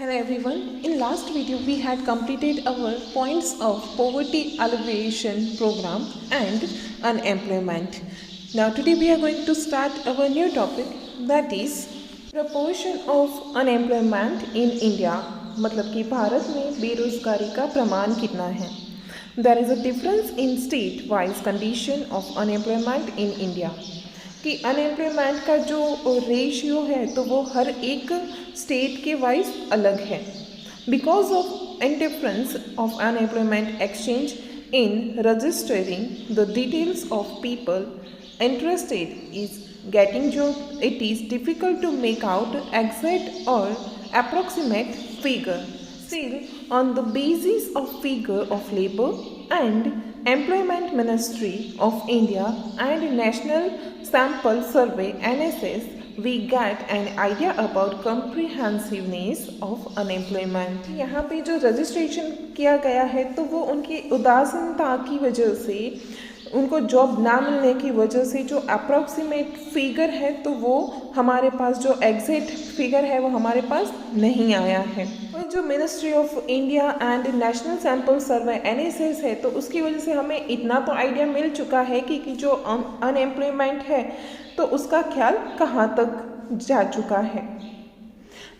Hello everyone. In last video we had completed our points of poverty alleviation program and unemployment. Now today we are going to start our new topic, that is proportion of unemployment in India. मतलब कि भारत में बेरोजगारी का प्रमाण कितना है. There is a difference in state wise condition of unemployment in India. कि unemployment का जो रेशियो है तो वो हर एक स्टेट के वाइज अलग है. Because of indifference of unemployment exchange in registering the details of people interested is getting job, it is difficult to make out exact or approximate figure. Still, on the basis of figure of labor and employment ministry of India and national sample survey NSS, we get an idea about comprehensiveness of unemployment. यहाँ पे जो registration किया गया है तो वो उनकी उदासीनता की वजह से, उनको जॉब ना मिलने की वजह से जो अप्रॉक्सीमेट फिगर है तो वो हमारे पास, जो एग्जैक्ट फिगर है वो हमारे पास नहीं आया है. और जो ministry of India and national sample survey NSS है तो उसकी वजह से हमें इतना तो आइडिया मिल चुका है कि जो अनएम्प्लॉयमेंट है तो उसका ख्याल कहाँ तक जा चुका है.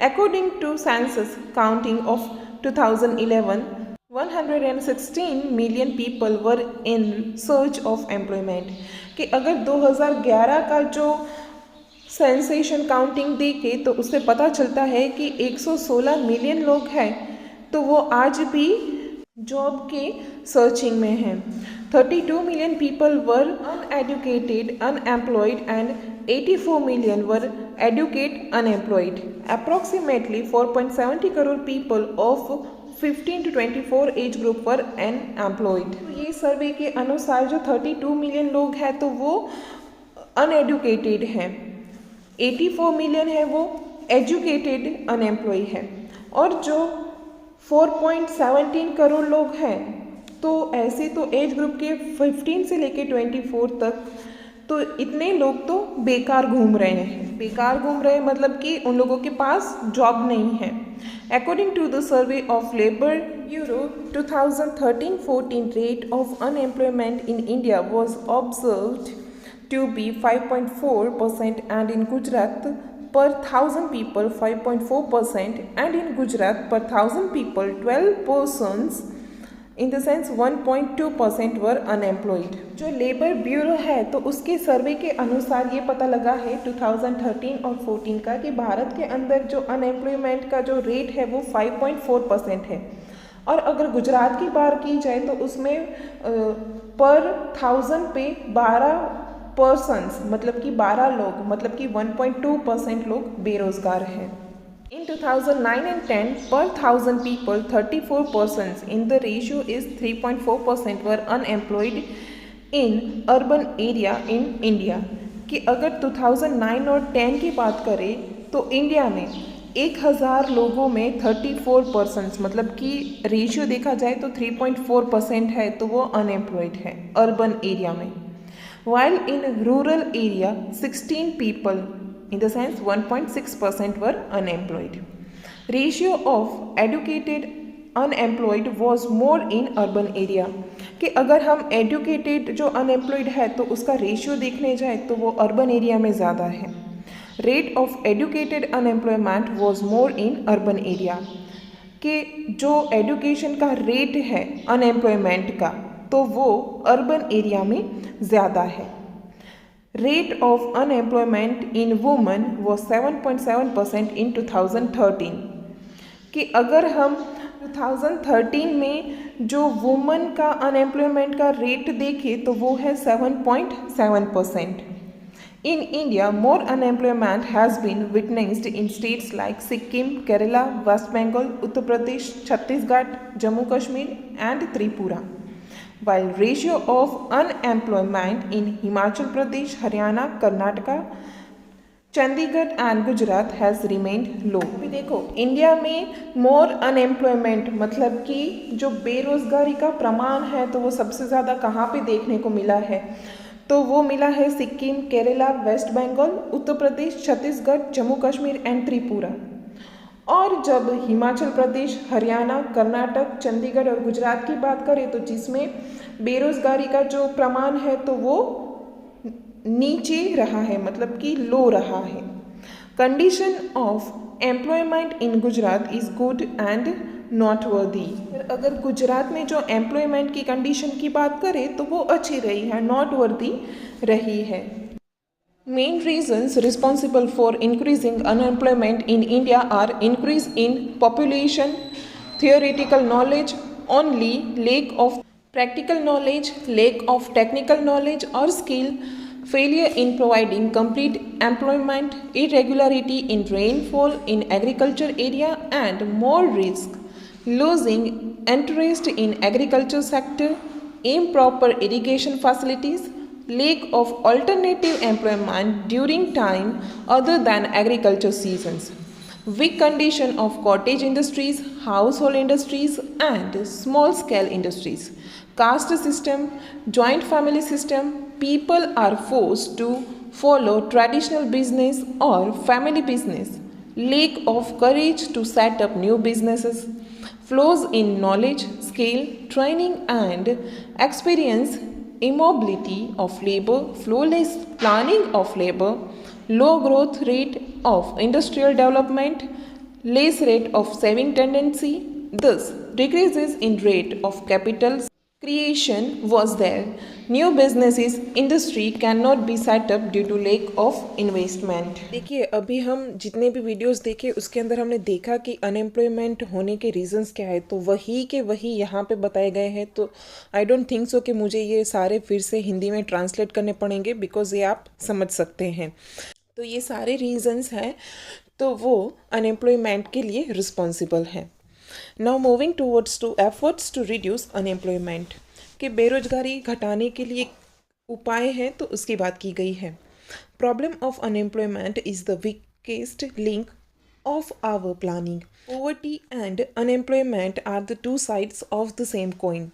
According to census counting of 2011, 116 million people were in search of employment. कि अगर 2011 का जो सेंसेशन काउंटिंग देखे तो उससे पता चलता है कि 116 मिलियन लोग हैं तो वो आज भी जॉब के सर्चिंग में हैं. 32 million people were uneducated, unemployed and 84 million were educated, unemployed. Approximately 4.70 crore people of 15 to 24 age group पर अनएम्प्लॉयड. ये सर्वे के अनुसार जो 32 मिलियन लोग हैं तो वो अनएडुकेटेड हैं, 84 मिलियन है वो एजुकेटेड अनएम्प्लॉय है, और जो 4.17 करोड़ लोग हैं तो ऐसे तो एज ग्रुप के 15 से लेके 24 तक तो इतने लोग तो बेकार घूम रहे हैं. बेकार घूम रहे हैं मतलब कि उन लोगों के पास जॉब नहीं है. According to the survey of Labour Bureau, 2013-14 rate of unemployment in India was observed to be 5.4% and in Gujarat per 1000 people 5.4% and in Gujarat per 1000 people 12 persons, in the sense 1.2% were unemployed. जो labour bureau है तो उसके सर्वे के अनुसार ये पता लगा है 2013 और 14 का कि भारत के अंदर जो अनएम्प्लॉयमेंट का जो रेट है वो 5.4% है. और अगर गुजरात की बात की जाए तो उसमें पर 1000 पे 12 पर्सन्स, मतलब कि 12 लोग, मतलब कि 1.2% लोग बेरोजगार हैं. In 2009 and 10, per 1000 people, 34 persons in the ratio is 3.4% were unemployed in urban area in India. कि अगर 2009 और 10 की बात करें तो इंडिया में 1000 लोगों में 34 पर्सन्स, मतलब कि रेशियो देखा जाए तो 3.4% है तो वो अनएम्प्लॉयड है अर्बन एरिया में. While in rural area 16 people, in the sense 1.6% were unemployed. Ratio of educated unemployed was more in urban area. कि अगर हम educated जो unemployed है तो उसका रेशियो देखने जाए तो वो अर्बन एरिया में ज़्यादा है. Rate of educated unemployment was more in urban area. कि जो एजुकेशन का रेट है अनएम्प्लॉयमेंट का तो वो अर्बन एरिया में ज़्यादा है. Rate of unemployment in women was 7.7% in 2013. कि अगर हम 2013 में जो वुमन का अनएम्प्लॉयमेंट का रेट देखें तो वो है 7.7%. In India, more unemployment has been witnessed in states like Sikkim, Kerala, West Bengal, Uttar Pradesh, Chhattisgarh, Jammu Kashmir and Tripura. While ratio of unemployment in Himachal Pradesh, Haryana, Karnataka, Chandigarh and Gujarat has remained low. अभी देखो India में मोर unemployment मतलब कि जो बेरोजगारी का प्रमाण है तो वो सबसे ज़्यादा कहाँ पे देखने को मिला है तो वो मिला है सिक्किम, केरला, वेस्ट बंगाल, उत्तर प्रदेश, छत्तीसगढ़, जम्मू कश्मीर एंड त्रिपुरा. और जब हिमाचल प्रदेश, हरियाणा, कर्नाटक, चंडीगढ़ और गुजरात की बात करें तो जिसमें बेरोजगारी का जो प्रमाण है तो वो नीचे रहा है, मतलब कि लो रहा है। Condition of employment in Gujarat is good and not worthy. अगर गुजरात में जो एम्प्लॉयमेंट की कंडीशन की बात करें तो वो अच्छी रही है, नॉट वर्दी रही है। Main reasons responsible for increasing unemployment in India are increase in population, theoretical knowledge only, lack of practical knowledge, lack of technical knowledge or skill, failure in providing complete employment, irregularity in rainfall in agriculture area and more risk, losing interest in agriculture sector, improper irrigation facilities, lack of alternative employment during time other than agriculture seasons, weak condition of cottage industries, household industries and small scale industries, caste system, joint family system, people are forced to follow traditional business or family business, lack of courage to set up new businesses, flaws in knowledge, skill, training and experience, immobility of labor, flawless planning of labor, low growth rate of industrial development, less rate of saving tendency, thus decreases in rate of capital creation was there. New businesses industry cannot be set up due to lack of investment। देखिए, अभी हम जितने भी videos देखे उसके अंदर हमने देखा कि अनएम्प्लॉयमेंट होने के रीजंस क्या है, तो वही के वही यहाँ पे बताए गए हैं। तो आई डोंट थिंक सो कि मुझे ये सारे फिर से हिंदी में ट्रांसलेट करने पड़ेंगे, बिकॉज ये आप समझ सकते हैं। तो ये सारे रीजंस हैं, तो वो अनएम्प्लॉयमेंट के लिए रिस्पॉन्सिबल है। Now moving towards to efforts to reduce unemployment, कि बेरोजगारी घटाने के लिए उपाय हैं, तो उसकी बात की गई है। Problem of unemployment is the weakest link of our planning. Poverty and unemployment are the two sides of the same coin.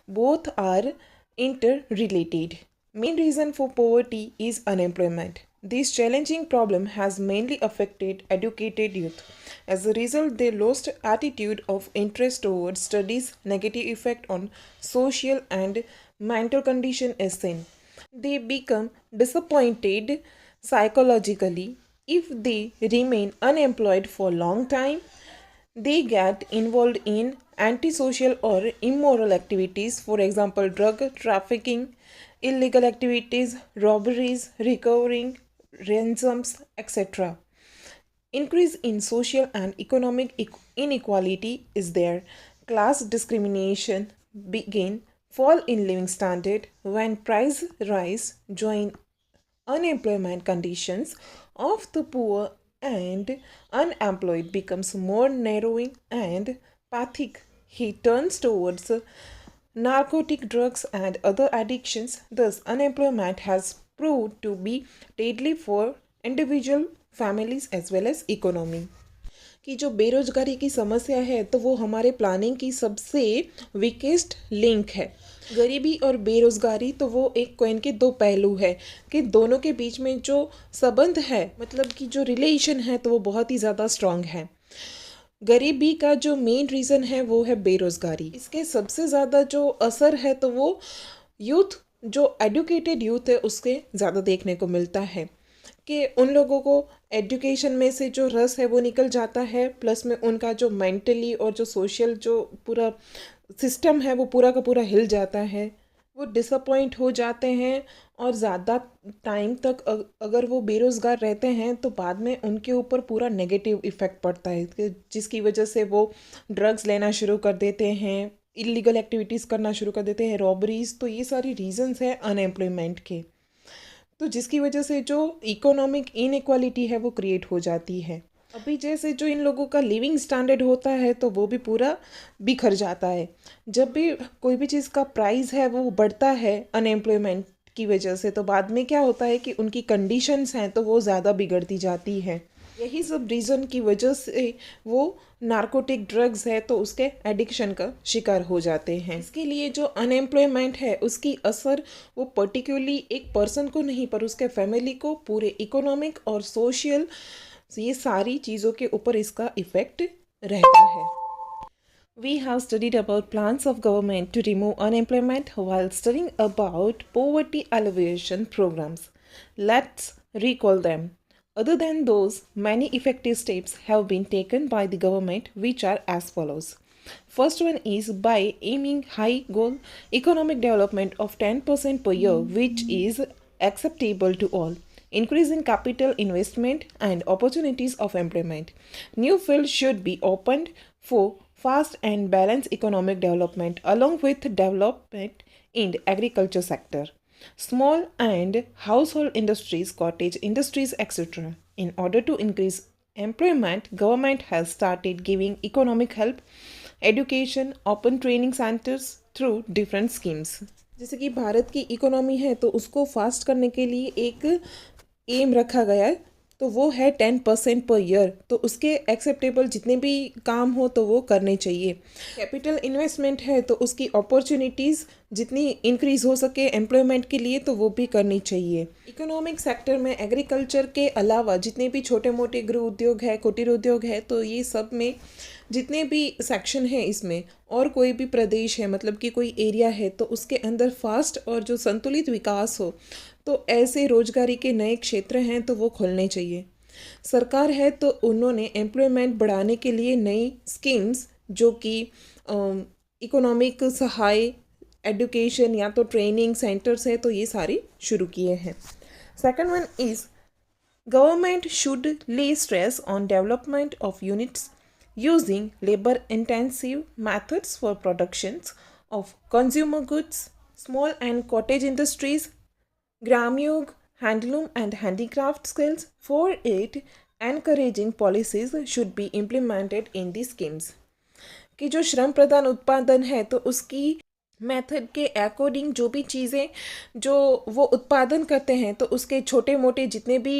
Both are interrelated. Main reason for poverty is unemployment. This challenging problem has mainly affected educated youth. As a result, they lost attitude of interest towards studies, negative effect on social and mental condition is seen. They become disappointed psychologically. If they remain unemployed for a long time, they get involved in antisocial or immoral activities, for example, drug trafficking, illegal activities, robberies, recovering, ransoms, etc. Increase in social and economic inequality is there. Class discrimination begin, fall in living standard when price rise, join unemployment conditions of the poor and unemployed becomes more narrowing and pathic. He turns towards narcotic drugs and other addictions. Thus, unemployment has proved to be deadly for individual, families as well as economy. कि जो बेरोजगारी की समस्या है तो वो हमारे planning की सबसे वीकेस्ट लिंक है। गरीबी और बेरोजगारी तो वो एक कॉइन के दो पहलू है, कि दोनों के बीच में जो संबंध है, मतलब कि जो रिलेशन है, तो वो बहुत ही ज़्यादा स्ट्रांग है। गरीबी का जो मेन रीज़न है वो है बेरोजगारी। इसके सबसे ज़्यादा जो असर है तो वो यूथ, जो एडुकेटेड यूथ है, उसके ज़्यादा देखने को मिलता है कि उन लोगों को एजुकेशन में से जो रस है वो निकल जाता है, प्लस में उनका जो मेंटली और जो सोशल जो पूरा सिस्टम है वो पूरा का पूरा हिल जाता है। वो डिसअपॉइंट हो जाते हैं और ज़्यादा टाइम तक अगर वो बेरोज़गार रहते हैं तो बाद में उनके ऊपर पूरा नेगेटिव इफ़ेक्ट पड़ता है, जिसकी वजह से वो ड्रग्स लेना शुरू कर देते हैं, इलीगल एक्टिविटीज़ करना शुरू कर देते हैं, रॉबरीज़। तो ये सारी रीजंस हैं अनएम्प्लॉयमेंट के, तो जिसकी वजह से जो इकोनॉमिक इनइक्वालिटी है वो क्रिएट हो जाती है। अभी जैसे जो इन लोगों का लिविंग स्टैंडर्ड होता है तो वो भी पूरा बिखर जाता है। जब भी कोई भी चीज़ का प्राइस है वो बढ़ता है अनएम्प्लॉयमेंट की वजह से, तो बाद में क्या होता है कि उनकी कंडीशंस हैं तो वो ज़्यादा बिगड़ती जाती है। यही सब रीज़न की वजह से वो नार्कोटिक ड्रग्स है तो उसके एडिक्शन का शिकार हो जाते हैं। इसके लिए जो अनएम्प्लॉयमेंट है उसकी असर वो पर्टिकुलरली एक पर्सन को नहीं पर उसके फैमिली को, पूरे इकोनॉमिक और सोशल So ये सारी चीज़ों के ऊपर इसका इफ़ेक्ट रहता है. We have studied about plans of government to remove unemployment while studying about poverty alleviation programs. Let's recall them. Other than those, many effective steps have been taken by the government, which are as follows. First one is by aiming high goal economic development of 10% per year, which is acceptable to all. Increase in capital investment and opportunities of employment. New fields should be opened for fast and balanced economic development along with development in the agriculture sector. Small and household industries, cottage industries, etc. In order to increase employment, government has started giving economic help, education, open training centers through different schemes. जैसे कि भारत की economy है तो उसको fast करने के लिए एक एम रखा गया है, तो वो है 10% पर ईयर. तो उसके एक्सेप्टेबल जितने भी काम हो तो वो करने चाहिए. कैपिटल इन्वेस्टमेंट है तो उसकी अपॉर्चुनिटीज़ जितनी इंक्रीज़ हो सके एम्प्लॉयमेंट के लिए तो वो भी करनी चाहिए. इकोनॉमिक सेक्टर में एग्रीकल्चर के अलावा जितने भी छोटे मोटे गृह उद्योग है, कुटीर उद्योग है, तो ये सब में जितने भी सेक्शन है इसमें, और कोई भी प्रदेश है मतलब कि कोई एरिया है तो उसके अंदर फास्ट और जो संतुलित विकास हो, तो ऐसे रोजगारी के नए क्षेत्र हैं तो वो खोलने चाहिए. सरकार है तो उन्होंने एम्प्लॉयमेंट बढ़ाने के लिए नई स्कीम्स जो कि इकोनॉमिक सहाय, एजुकेशन या तो ट्रेनिंग सेंटर्स है तो ये सारी शुरू किए हैं. Second one is government should lay stress on development of units using labor-intensive methods for productions of consumer goods, small and cottage industries, Gramyog, handloom and handicraft skills. For it, encouraging policies should be implemented in these schemes. कि जो श्रम प्रधान उत्पादन है तो उसकी method के according जो भी चीज़ें जो वो उत्पादन करते हैं तो उसके छोटे मोटे जितने भी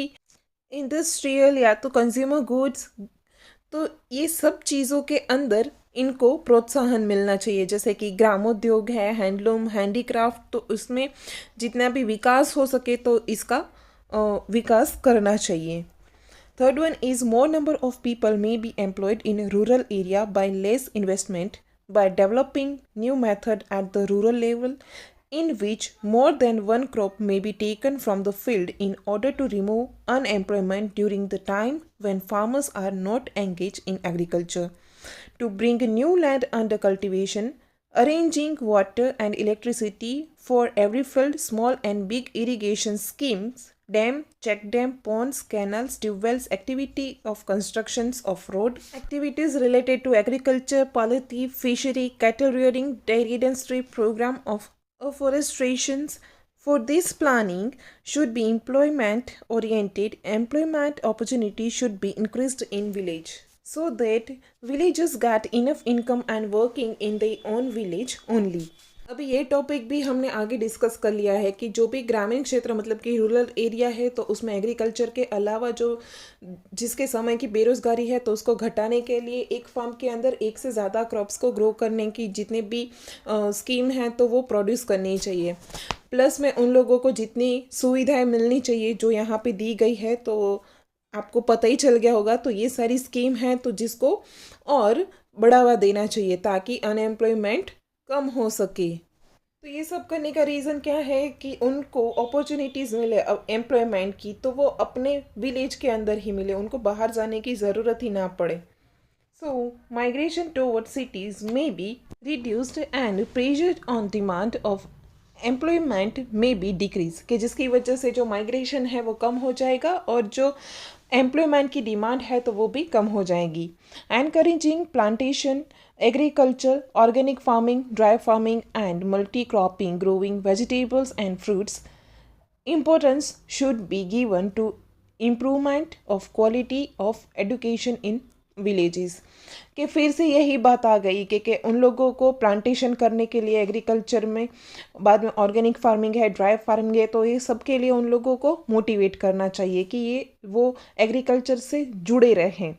इंडस्ट्रियल या तो कंज्यूमर गुड्स, तो ये सब चीज़ों के अंदर इनको प्रोत्साहन मिलना चाहिए. जैसे कि ग्रामोद्योग है, हैंडलूम, हैंडीक्राफ्ट, तो उसमें जितना भी विकास हो सके तो इसका विकास करना चाहिए. Third one is more number of people may be employed in rural area bye less investment by developing new method at the rural level in which more than one crop may be taken from the field in order to remove unemployment during the time when farmers are not engaged in agriculture. To bring new land under cultivation, arranging water and electricity for every field, small and big irrigation schemes, dam, check dam, ponds, canals, tube wells, activity of constructions of road, activities related to agriculture, poultry, fishery, cattle rearing, dairy industry, program of afforestation. For this planning should be employment oriented. Employment opportunity should be increased in village so that villagers get enough income and working in their own village only. अभी ये topic भी हमने आगे discuss कर लिया है कि जो भी ग्रामीण क्षेत्र मतलब कि रूरल एरिया है तो उसमें एग्रीकल्चर के अलावा जो जिसके समय की बेरोज़गारी है तो उसको घटाने के लिए एक फार्म के अंदर एक से ज़्यादा क्रॉप्स को ग्रो करने की जितने भी स्कीम है तो वो प्रोड्यूस करनी चाहिए. प्लस में उन लोगों को जितनी सुविधाएं मिलनी चाहिए जो यहाँ पे दी गई है तो आपको पता ही चल गया होगा. तो ये सारी स्कीम है तो जिसको और बढ़ावा देना चाहिए ताकि अनएम्प्लॉयमेंट कम हो सके. तो ये सब करने का रीज़न क्या है कि उनको अपॉर्चुनिटीज़ मिले एम्प्लॉयमेंट की, तो वो अपने विलेज के अंदर ही मिले, उनको बाहर जाने की ज़रूरत ही ना पड़े. सो migration toward cities may be reduced and pressure on demand of employment may be decrease, कि जिसकी वजह से जो माइग्रेशन है वो कम हो जाएगा और जो एम्प्लॉयमेंट की डिमांड है तो वो भी कम हो जाएगी. Encouraging plantation, agriculture, organic farming, dry farming and multi-cropping, growing vegetables and fruits. Importance should be given to improvement of quality of education in villages. कि फिर से यही बात आ गई कि उन लोगों को प्लांटेशन करने के लिए एग्रीकल्चर में, बाद में ऑर्गेनिक फार्मिंग है, ड्राई फार्मिंग है, तो ये सब के लिए उन लोगों को मोटिवेट करना चाहिए कि ये वो एग्रीकल्चर से जुड़े रहें.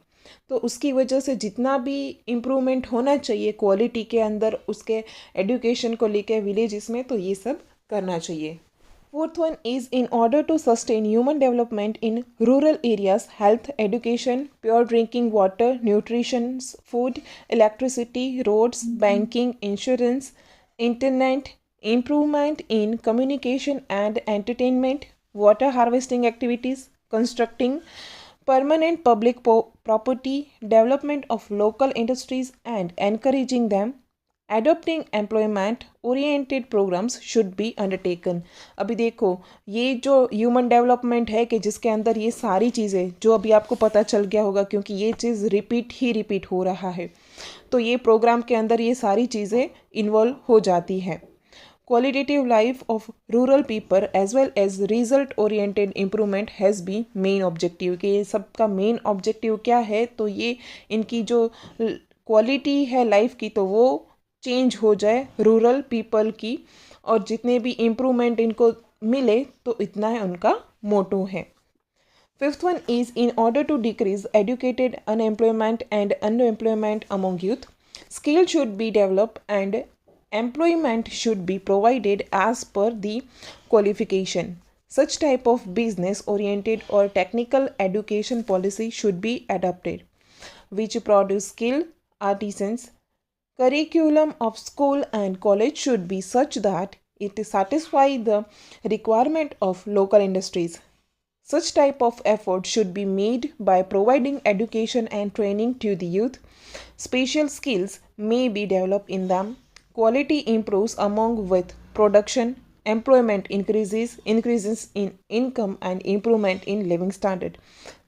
तो उसकी वजह से जितना भी इम्प्रूवमेंट होना चाहिए क्वालिटी के अंदर उसके एजुकेशन को लेके विलेजेस में, तो ये सब करना चाहिए. Fourth one is in order to sustain human development in rural areas, health, education, pure drinking water, nutrition, food, electricity, roads, banking, insurance, internet, improvement in communication and entertainment, water harvesting activities, constructing permanent public property, development of local industries and encouraging them, adopting employment oriented programs should be undertaken। अभी देखो ये जो human development है कि जिसके अंदर ये सारी चीज़ें जो अभी आपको पता चल गया होगा क्योंकि ये चीज़ रिपीट हो रहा है, तो ये प्रोग्राम के अंदर ये सारी चीज़ें इन्वॉल्व हो जाती हैं। Qualitative life of rural people as well as result oriented improvement has been main objective कि ये सबका मेन ऑब्जेक्टिव क्या है, तो ये इनकी जो क्वालिटी है लाइफ की तो वो चेंज हो जाए रूरल पीपल की, और जितने भी इम्प्रूवमेंट इनको मिले तो इतना है उनका मोटो है। Fifth one is in order to decrease educated unemployment and unemployment among youth, skill should be develop and employment should be provided as per the qualification. Such type of business oriented or technical education policy should be adopted which produce skilled artisans. Curriculum of school and college should be such that it satisfy the requirement of local industries. Such type of effort should be made by providing education and training to the youth. Special skills may be developed in them. Quality improves along with production, employment increases in income and improvement in living standard.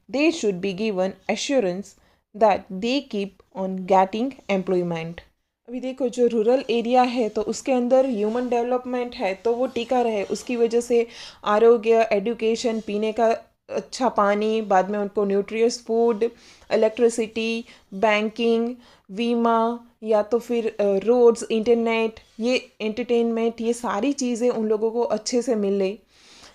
They should be given assurance that they keep on getting employment. अभी देखो जो rural area है तो उसके अंदर human development है तो वो टिका रहे, उसकी वजह से आरोग्य, एजुकेशन, पीने का अच्छा पानी, बाद में उनको न्यूट्रियस फूड, इलेक्ट्रिसिटी, बैंकिंग, बीमा या तो फिर रोड्स, इंटरनेट, ये एंटरटेनमेंट, ये सारी चीज़ें उन लोगों को अच्छे से मिले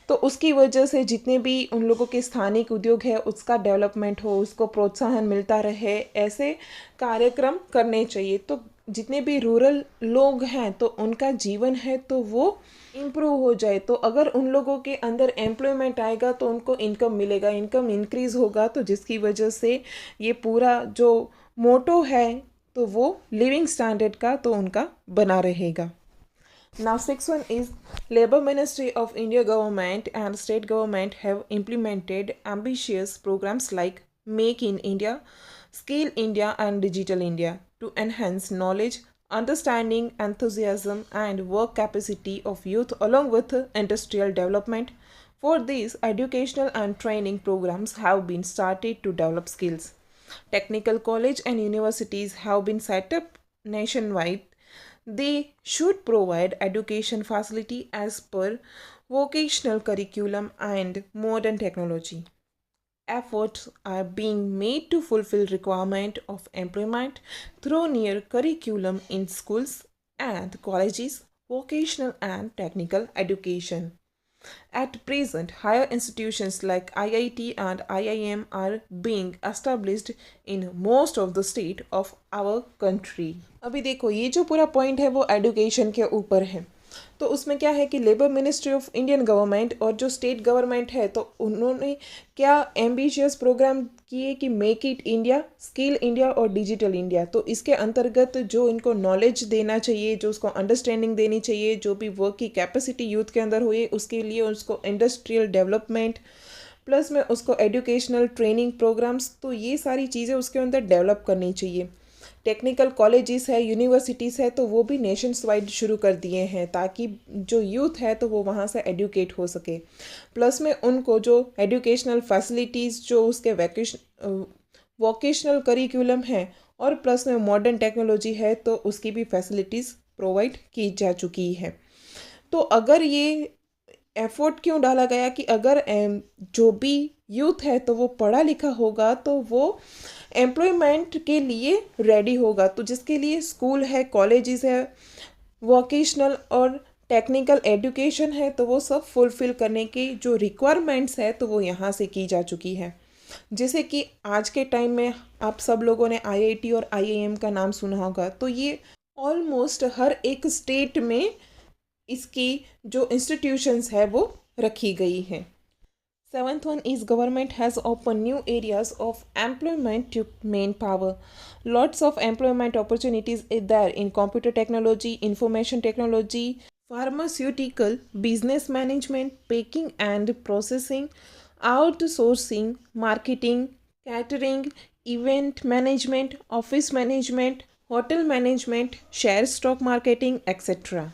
तो उसकी वजह से जितने भी उन लोगों के स्थानिक उद्योग है उसका डेवलपमेंट हो, उसको प्रोत्साहन मिलता रहे, ऐसे कार्यक्रम करने चाहिए। तो जितने भी रूरल लोग हैं तो उनका जीवन है तो वो इम्प्रूव हो जाए, तो अगर उन लोगों के अंदर एम्प्लॉयमेंट आएगा तो उनको इनकम मिलेगा, इनकम इंक्रीज होगा, तो जिसकी वजह से ये पूरा जो मोटो है तो वो लिविंग स्टैंडर्ड का तो उनका बना रहेगा। Now sixth one is Labour Ministry of India government and state government have implemented ambitious programs like Make in India, Skill India and Digital India to enhance knowledge, understanding, enthusiasm and work capacity of youth along with industrial development. For these, educational and training programs have been started to develop skills. Technical college and universities have been set up nationwide. They should provide education facility as per vocational curriculum and modern technology. Efforts are being made to fulfill requirement of employment through near curriculum in schools and colleges, vocational and technical education. At present, higher institutions like IIT and IIM are being established in most of the state of our country. अभी देखो ये जो पूरा point है वो education के ऊपर है, तो उसमें क्या है कि labour ministry of Indian government और जो स्टेट गवर्नमेंट है तो उन्होंने क्या एम्बिशियस प्रोग्राम किए कि make it India, skill India और डिजिटल इंडिया। तो इसके अंतर्गत जो इनको नॉलेज देना चाहिए, जो उसको अंडरस्टैंडिंग देनी चाहिए, जो भी वर्क की कैपेसिटी यूथ के अंदर हुई उसके लिए उसको इंडस्ट्रियल डेवलपमेंट प्लस में उसको एजुकेशनल ट्रेनिंग प्रोग्राम्स, तो ये सारी चीज़ें उसके अंदर डेवलप करनी चाहिए। टेक्निकल कॉलेजेस है, यूनिवर्सिटीज़ है तो वो भी नेशंस वाइड शुरू कर दिए हैं ताकि जो यूथ है तो वो वहाँ से एडुकेट हो सके। प्लस में उनको जो एजुकेशनल फैसिलिटीज़, जो उसके वोकेशनल करिकुलम है और प्लस में मॉडर्न टेक्नोलॉजी है तो उसकी भी फैसिलिटीज़ प्रोवाइड की जा चुकी है। तो अगर ये एफर्ट क्यों डाला गया कि अगर जो भी यूथ है तो वो पढ़ा लिखा होगा तो वो एम्प्लॉयमेंट के लिए रेडी होगा, तो जिसके लिए स्कूल है, कॉलेजेस है, वोकेशनल और टेक्निकल एजुकेशन है तो वो सब फुलफ़िल करने की जो रिक्वायरमेंट्स है तो वो यहाँ से की जा चुकी है। जैसे कि आज के टाइम में आप सब लोगों ने आईआईटी और आईआईएम का नाम सुना होगा, तो ये ऑलमोस्ट हर एक स्टेट में इसकी जो इंस्टीट्यूशंस है वो रखी गई है। Seventh one is government has opened new areas of employment to manpower. Lots of employment opportunities is there in computer technology, information technology, pharmaceutical, business management, packing and processing, outsourcing, marketing, catering, event management, office management, hotel management, share stock marketing, etc.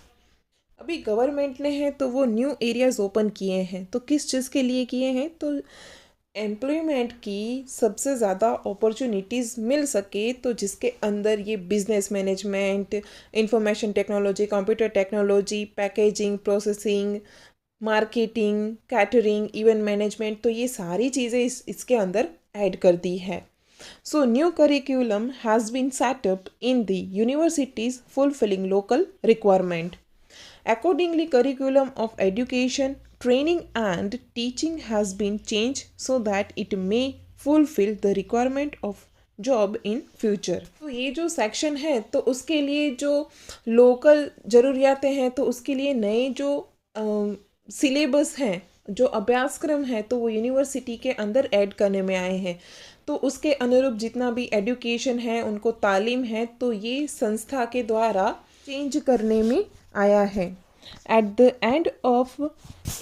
अभी government ने है तो वो new areas open किए हैं, तो किस चीज़ के लिए किए हैं, तो एम्प्लॉयमेंट की सबसे ज़्यादा अपॉर्चुनिटीज़ मिल सके, तो जिसके अंदर ये business management, information technology, computer technology, packaging, processing, marketing, catering, event management, तो ये सारी चीज़ें इसके अंदर ऐड कर दी है। So new curriculum has been set up in the universities fulfilling local requirement. Accordingly, curriculum of education, training and teaching has been changed so that it may fulfill the requirement of job in future. तो ये जो section है तो उसके लिए जो local ज़रूरियातें हैं तो उसके लिए नए जो सिलेबस हैं, जो अभ्यासक्रम है, तो वो यूनिवर्सिटी के अंदर ऐड करने में आए हैं। तो उसके अनुरूप जितना भी एजुकेशन है, उनको तालीम है, तो ये संस्था के द्वारा चेंज करने में आया है। At the end of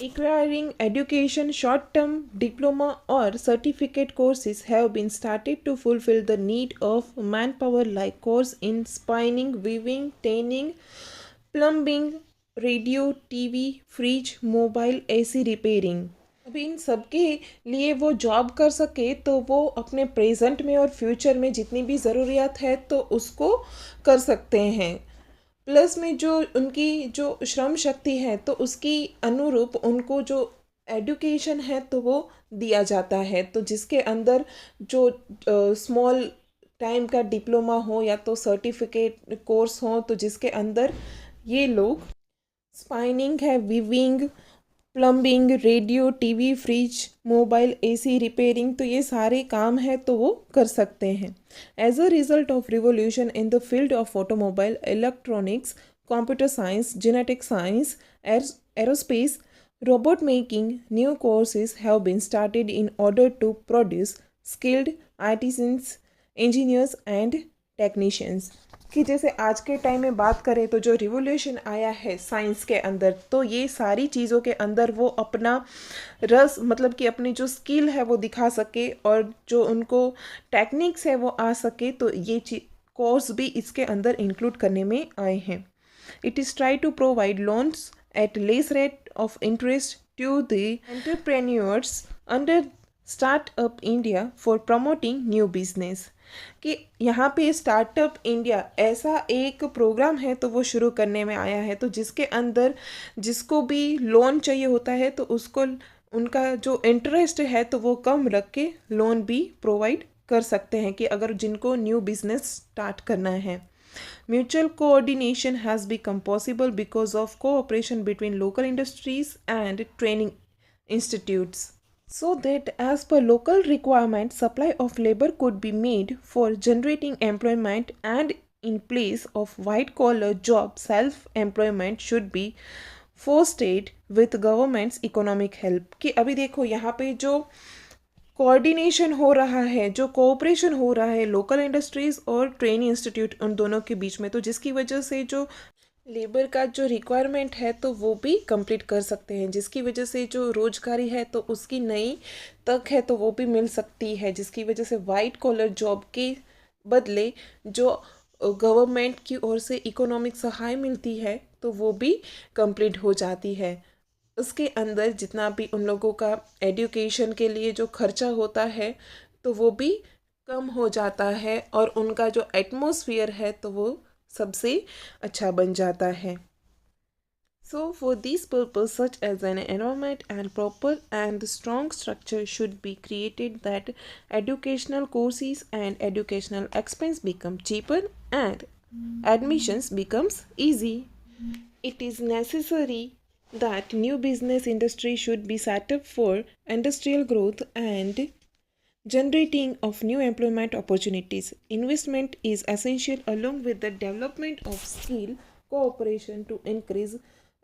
acquiring education, short-term diploma or certificate courses have been started to fulfill the need of manpower, like course in spinning, weaving, tanning, plumbing, radio, TV, fridge, mobile, AC repairing. अभी इन सब के लिए वो job कर सके तो वो अपने प्रेजेंट में और फ्यूचर में जितनी भी ज़रूरियात है तो उसको कर सकते हैं। प्लस में जो उनकी जो श्रम शक्ति है तो उसकी अनुरूप उनको जो एजुकेशन है तो वो दिया जाता है, तो जिसके अंदर जो स्मॉल टाइम का डिप्लोमा हो या तो सर्टिफिकेट कोर्स हो, तो जिसके अंदर ये लोग स्पाइनिंग है, weaving, plumbing, radio, TV, fridge, mobile, AC repairing, तो ये सारे काम है तो वो कर सकते हैं। As a result of revolution in the field of automobile, electronics, computer science, genetic science, aerospace, robot making, new courses have been started in order to produce skilled artisans, engineers and technicians. कि जैसे आज के time में बात करें तो जो revolution आया है साइंस के अंदर, तो ये सारी चीज़ों के अंदर वो अपना रस, मतलब कि अपनी जो स्किल है वो दिखा सके और जो उनको टेक्निक्स है वो आ सके, तो ये कोर्स भी इसके अंदर इंक्लूड करने में आए हैं। It is try to provide loans at less rate of interest to the entrepreneurs under Startup India for promoting new business. कि यहाँ पे स्टार्टअप इंडिया ऐसा एक प्रोग्राम है तो वो शुरू करने में आया है, तो जिसके अंदर जिसको भी लोन चाहिए होता है तो उसको उनका जो इंटरेस्ट है तो वो कम रख के लोन भी प्रोवाइड कर सकते हैं, कि अगर जिनको न्यू बिजनेस स्टार्ट करना है। Mutual coordination has become possible because of cooperation between local industries and training institutes, so that as per local requirement, supply of labor could be made for generating employment, and in place of white collar job, self-employment should be fostered with government's economic help। कि अभी देखो यहाँ पे जो coordination हो रहा है, जो कोऑपरेशन हो रहा है लोकल इंडस्ट्रीज़ और ट्रेनिंग इंस्टीट्यूट उन दोनों के बीच में, तो जिसकी वजह से जो लेबर का जो रिक्वायरमेंट है तो वो भी कंप्लीट कर सकते हैं, जिसकी वजह से जो रोजगारी है तो उसकी नई तक है तो वो भी मिल सकती है, जिसकी वजह से वाइट कॉलर जॉब के बदले जो गवर्नमेंट की ओर से इकोनॉमिक सहाय मिलती है तो वो भी कंप्लीट हो जाती है। उसके अंदर जितना भी उन लोगों का एजुकेशन के लिए जो खर्चा होता है तो वो भी कम हो जाता है और उनका जो एटमॉस्फेयर है तो वो सबसे अच्छा बन जाता है। So for these purpose, such as an environment and proper and strong structure should be created that educational courses and educational expense become cheaper and admissions becomes easy. It is necessary that new business industry should be set up for industrial growth and generating of new employment opportunities. Investment is essential along with the development of skill cooperation to increase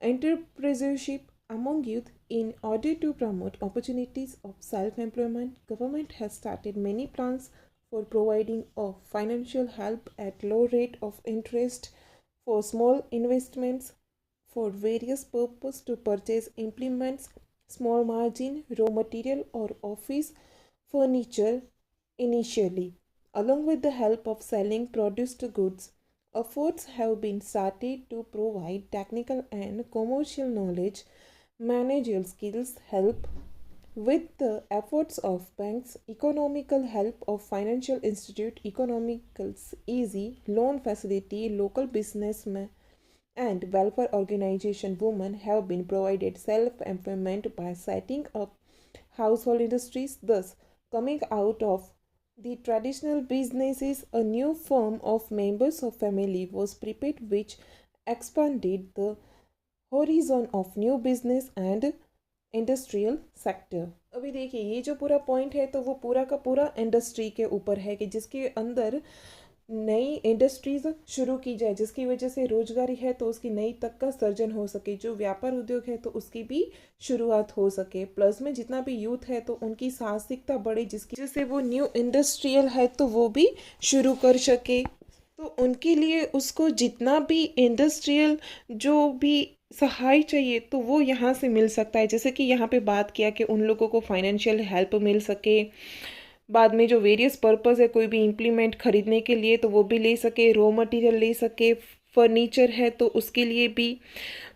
Entrepreneurship among youth. In order to promote opportunities of self-employment, government has started many plans for providing of financial help at low rate of interest for small investments for various purposes to purchase implements, small margin, raw material or office furniture initially, along with the help of selling produced goods. Efforts have been started to provide technical and commercial knowledge, managerial skills, help with the efforts of banks, economical help of financial institute, economicals easy loan facility, local businessmen and welfare organization women have been provided self-employment by setting up household industries, thus coming out of the traditional businesses, a new form of members of family was prepared which expanded the horizon of new business and industrial sector. अभी देखिए ये जो पूरा point है तो वो पूरा का पूरा इंडस्ट्री के ऊपर है कि जिसके अंदर नई इंडस्ट्रीज शुरू की जाए जिसकी वजह से रोजगारी है तो उसकी नई तक का सर्जन हो सके, जो व्यापार उद्योग है तो उसकी भी शुरुआत हो सके, प्लस में जितना भी यूथ है तो उनकी साहसिकता बढ़े जिसकी वजह से वो न्यू इंडस्ट्रियल है तो वो भी शुरू कर सके। तो उनके लिए उसको जितना भी इंडस्ट्रियल जो भी सहाय चाहिए तो वो यहाँ से मिल सकता है। जैसे कि यहाँ पे बात किया कि उन लोगों को फाइनेंशियल हेल्प मिल सके, बाद में जो वेरियस पर्पस है कोई भी इम्प्लीमेंट खरीदने के लिए तो वो भी ले सके, रॉ मटेरियल ले सके, फर्नीचर है तो उसके लिए भी,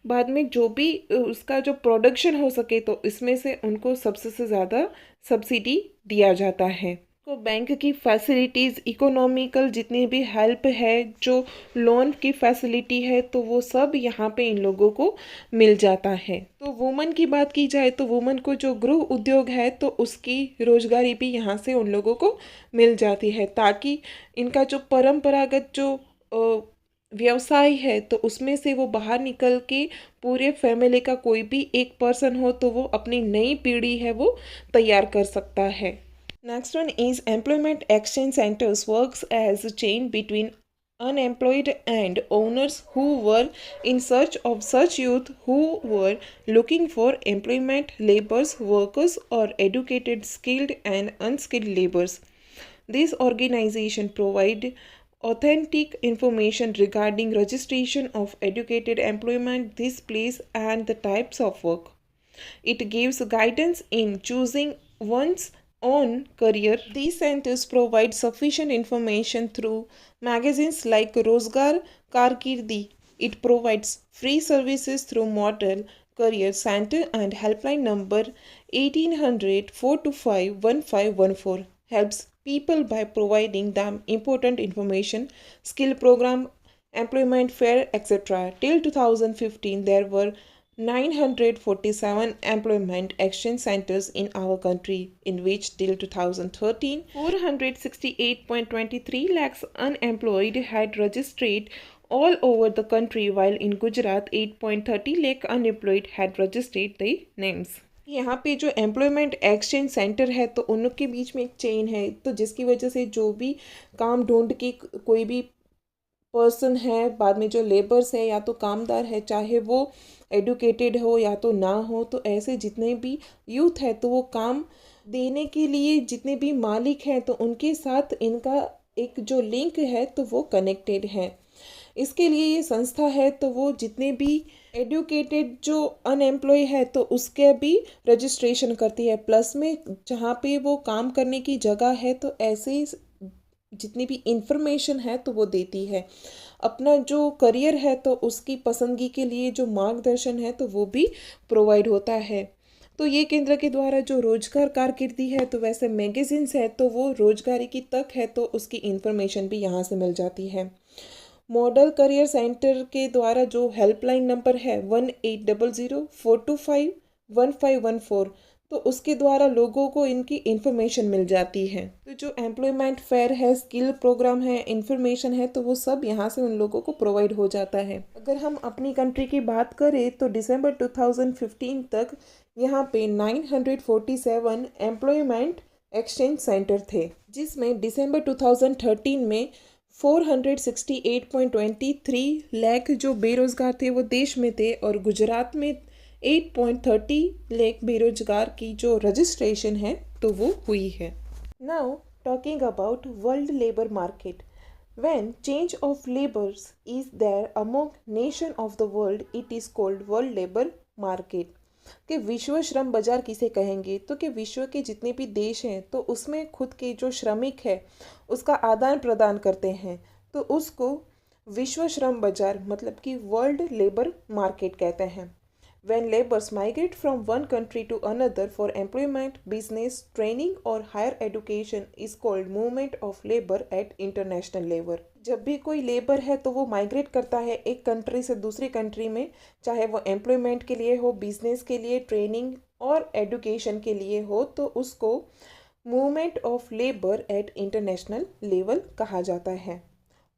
बाद में जो भी उसका जो प्रोडक्शन हो सके तो इसमें से उनको सबसे ज़्यादा सब्सिडी दिया जाता है। तो बैंक की फैसिलिटीज़, इकोनॉमिकल जितनी भी हेल्प है, जो लोन की फैसिलिटी है तो वो सब यहाँ पे इन लोगों को मिल जाता है। तो वुमन की बात की जाए तो वुमन को जो गृह उद्योग है तो उसकी रोजगारी भी यहाँ से उन लोगों को मिल जाती है, ताकि इनका जो परंपरागत जो व्यवसाय है तो उसमें से वो बाहर निकल के पूरे फैमिली का कोई भी एक पर्सन हो तो वो अपनी नई पीढ़ी है वो तैयार कर सकता है। Next one is employment exchange centers works as a chain between unemployed and owners who were in search of such youth who were looking for employment, laborers, workers or educated skilled and unskilled laborers. This organization provide authentic information regarding registration of educated employment, this place and the types of work. It gives guidance in choosing one's own career. These centers provide sufficient information through magazines like Rozgar Karkirdi. It provides free services through Model Career Center and helpline number 1800 425 1514. Helps people by providing them important information, skill program, employment fair, etc. Till 2015, there were 947 employment exchange centers in our country, in which till 2013, 468.23 lakhs unemployed had registered all over the country, while in Gujarat, 8.30 lakh unemployed had registered their names. यहाँ पे जो employment exchange centre है तो उनके बीच में एक chain है, तो जिसकी वजह से जो भी काम ढूंढ के कोई भी पर्सन है, बाद में जो लेबर्स है या तो कामदार है, चाहे वो एडुकेटेड हो या तो ना हो, तो ऐसे जितने भी यूथ है तो वो काम देने के लिए जितने भी मालिक हैं तो उनके साथ इनका एक जो लिंक है तो वो कनेक्टेड है। इसके लिए ये संस्था है तो वो जितने भी एडुकेटेड जो अनएम्प्लॉय है तो उसके भी रजिस्ट्रेशन करती है, प्लस में जहाँ पे वो काम करने की जगह है तो ऐसे जितनी भी इंफॉर्मेशन है तो वो देती है। अपना जो करियर है तो उसकी पसंदगी के लिए जो मार्गदर्शन है तो वो भी प्रोवाइड होता है। तो ये केंद्र के द्वारा जो रोजगार कारकिर्दी है तो वैसे मैगजीन्स है तो वो रोजगारी की तक है तो उसकी इंफॉर्मेशन भी यहाँ से मिल जाती है। मॉडल करियर सेंटर के द्वारा जो हेल्पलाइन नंबर है 1800 तो उसके द्वारा लोगों को इनकी इन्फॉर्मेशन मिल जाती है। तो जो एम्प्लॉयमेंट फेयर है, स्किल प्रोग्राम है, इन्फॉर्मेशन है तो वो सब यहाँ से उन लोगों को प्रोवाइड हो जाता है। अगर हम अपनी कंट्री की बात करें तो दिसंबर 2015 तक यहाँ पे 947 एम्प्लॉयमेंट एक्सचेंज सेंटर थे, जिसमें दिसंबर 2013 में 468.23 लाख जो बेरोजगार थे वो देश में थे, और गुजरात में 8.30 लाख बेरोजगार की जो रजिस्ट्रेशन है तो वो हुई है। Now talking about world labour market, when change of labors is there among nation of the world, it is called world labor market। कि विश्व श्रम बाजार किसे कहेंगे, तो कि विश्व के जितने भी देश हैं तो उसमें खुद के जो श्रमिक है उसका आदान प्रदान करते हैं, तो उसको विश्व श्रम बाजार मतलब कि वर्ल्ड लेबर मार्केट कहते हैं। When laborers migrate from one country to another for employment, business, training or higher education is called movement of labor at international level। जब भी कोई लेबर है तो वो माइग्रेट करता है एक कंट्री से दूसरी कंट्री में, चाहे वो एम्प्लॉयमेंट के लिए हो, बिजनेस के लिए, ट्रेनिंग और एजुकेशन के लिए हो, तो उसको movement of labour at international level कहा जाता है।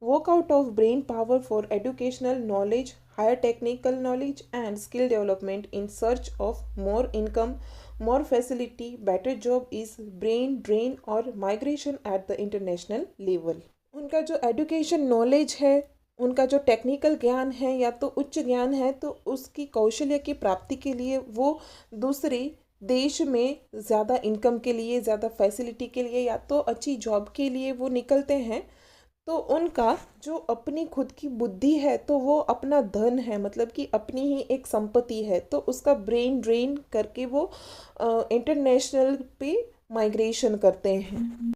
Workout of brain power for educational knowledge, higher technical knowledge and skill development in search of more income, more facility, better job is brain drain और migration at the international level। उनका जो education knowledge है, उनका जो technical ज्ञान है या तो उच्च ज्ञान है, तो उसकी कौशल्य की प्राप्ति के लिए वो दूसरे देश में ज़्यादा इनकम के लिए, ज़्यादा फैसिलिटी के लिए या तो अच्छी जॉब के लिए वो निकलते हैं। तो उनका जो अपनी खुद की बुद्धि है तो वो अपना धन है, मतलब कि अपनी ही एक संपत्ति है, तो उसका ब्रेन ड्रेन करके वो इंटरनेशनल पे माइग्रेशन करते हैं।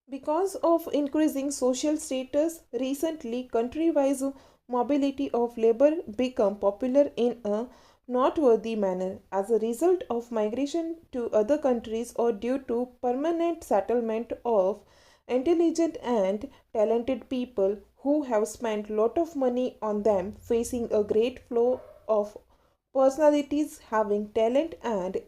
Because of increasing social status recently country wise mobility of labor become popular in a noteworthy manner as a result of migration to other countries or due to permanent settlement of intelligent and talented people who have spent lot of money on them, facing a great flow of personalities having talent and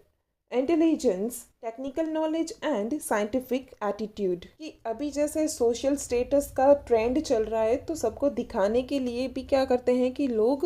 intelligence, technical knowledge and scientific attitude. कि अभी जैसे social status का trend चल रहा है तो सबको दिखाने के लिए भी क्या करते हैं कि लोग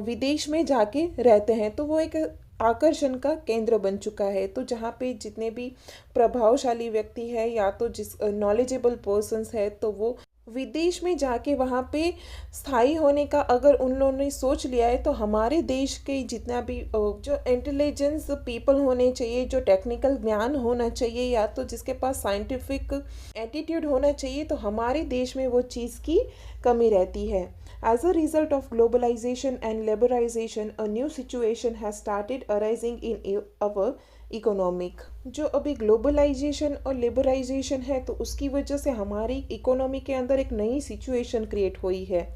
विदेश में जाके रहते हैं, तो वो एक आकर्षण का केंद्र बन चुका है। तो जहाँ पे जितने भी प्रभावशाली व्यक्ति है या तो जिस नॉलेजेबल पर्सन्स है तो वो विदेश में जाके वहाँ पे स्थायी होने का अगर उन लोगों ने सोच लिया है, तो हमारे देश के जितना भी जो इंटेलिजेंस पीपल होने चाहिए, जो टेक्निकल ज्ञान होना चाहिए या तो जिसके पास साइंटिफिक एटीट्यूड होना चाहिए, तो हमारे देश में वो चीज़ की कमी रहती है। As a result of globalization and liberalization a new situation has started arising in our economic. जो अभी ग्लोबलाइजेशन और लिबराइजेशन है तो उसकी वजह से हमारी इकोनॉमी के अंदर एक नई सिचुएशन क्रिएट हुई है।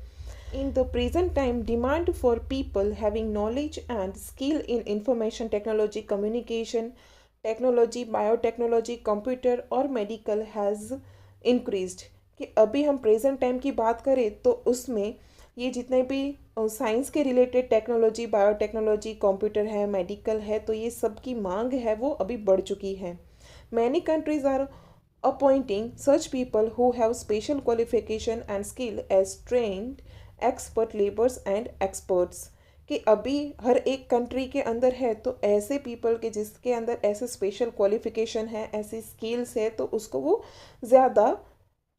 In the present time demand for people having knowledge and skill in information technology, communication technology, biotechnology, computer और मेडिकल हैज़ इंक्रीज्ड। कि अभी हम प्रेजेंट टाइम की बात करें तो उसमें ये जितने भी साइंस के रिलेटेड टेक्नोलॉजी, बायोटेक्नोलॉजी, कंप्यूटर है, मेडिकल है, तो ये सब की मांग है वो अभी बढ़ चुकी है। Many countries are appointing such people who have special qualification and skill as trained expert labours and experts. कि अभी हर एक कंट्री के अंदर है तो ऐसे पीपल के जिसके अंदर ऐसे स्पेशल क्वालिफिकेशन है, ऐसी स्किल्स है, तो उसको वो ज़्यादा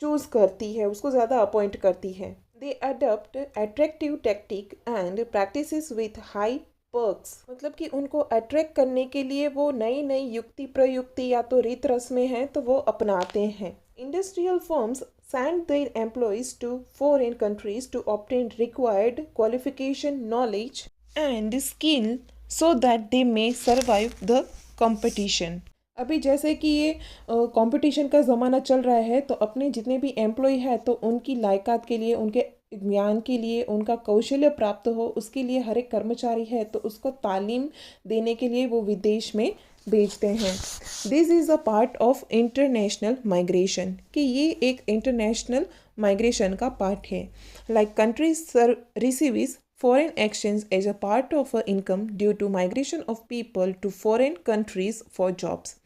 चूज़ करती है, उसको ज़्यादा अपॉइंट करती है। They adopt attractive tactic and practices with high perks। मतलब कि उनको अट्रैक्ट करने के लिए वो नई नई युक्ति प्रयुक्ति या तो रीत रस्में हैं तो वो अपनाते हैं। Industrial firms send their employees to foreign countries to obtain required qualification, knowledge and skill so that they may survive the competition। अभी जैसे कि ये कंपटीशन का ज़माना चल रहा है तो अपने जितने भी एम्प्लॉय है तो उनकी लायकात के लिए, उनके ज्ञान के लिए, उनका कौशल्य प्राप्त हो उसके लिए हर एक कर्मचारी है तो उसको तालीम देने के लिए वो विदेश में भेजते हैं। This is a part of international migration. कि ये एक इंटरनेशनल माइग्रेशन का पार्ट है। Like countries receives foreign exchange as a part of her income due to migration of people to foreign countries for jobs.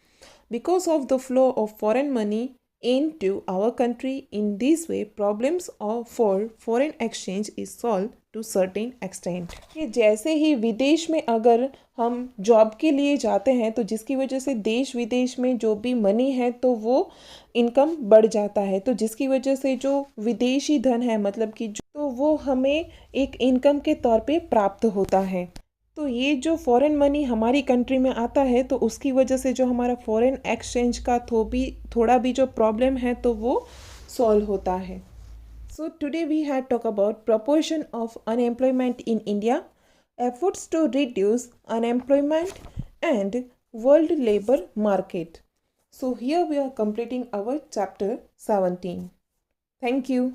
Because of the flow of foreign money into our country, in this way problems for foreign exchange is solved to certain extent. ये जैसे ही विदेश में अगर हम job के लिए जाते हैं तो जिसकी वजह से देश विदेश में जो भी मनी है तो वो इनकम बढ़ जाता है, तो जिसकी वजह से जो विदेशी धन है मतलब कि तो वो हमें एक इनकम के तौर पे प्राप्त होता है। तो ये जो फॉरेन मनी हमारी कंट्री में आता है तो उसकी वजह से जो हमारा फॉरेन एक्सचेंज का थोड़ा भी जो प्रॉब्लम है तो वो सॉल्व होता है। So today we had talk about proportion of unemployment in India, efforts to reduce unemployment and world labor market. So here we are completing our chapter 17. Thank you.